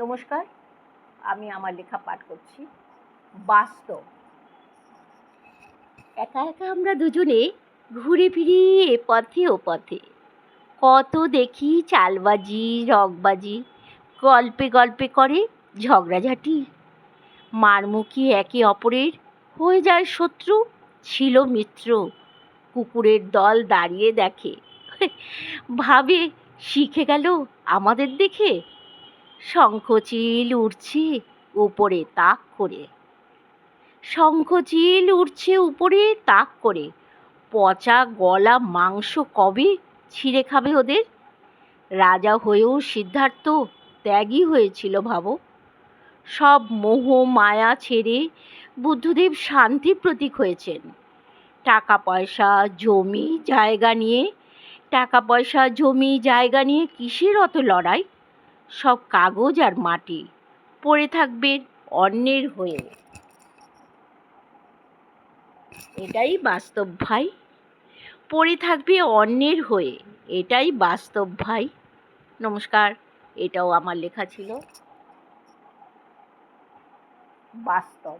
নমস্কার, আমি আমার লেখা পাঠ করছি। বাস্তব। একা একা আমরা দুজনে ঘুরে ফিরি এ পথে ও পথে, কত দেখি চালবাজি রগবাজি, গল্পে গল্পে করে ঝগড়াঝাটি, মারমুখী একে অপরের হয়ে যায় শত্রু, ছিল মিত্র। কুকুরের দল দাঁড়িয়ে দেখে, ভাবে শিখে গেল আমাদের দেখে। শঙ্খচিল উড়ছে উপরে তাক করে, শঙ্খচিল উড়ছে উপরে তাক করে, পচা গলা মাংস কবে ছিঁড়ে খাবে ওদের। রাজা হয়েও সিদ্ধার্থ ত্যাগী হয়েছিল ভাবো। সব মোহ মায়া ছেড়ে বুদ্ধদেব শান্তির প্রতীক হয়েছেন। টাকা পয়সা জমি জায়গা নিয়ে, টাকা পয়সা জমি জায়গা নিয়ে কিসের অত লড়াই? সব কাগজ আর মাটি, পড়ে থাকবে অন্যের হয়ে। এটাই বাস্তব ভাই, পড়ে থাকবে অন্যের হয়ে, এটাই বাস্তব ভাই। নমস্কার, এটাও আমার লেখা ছিল বাস্তব।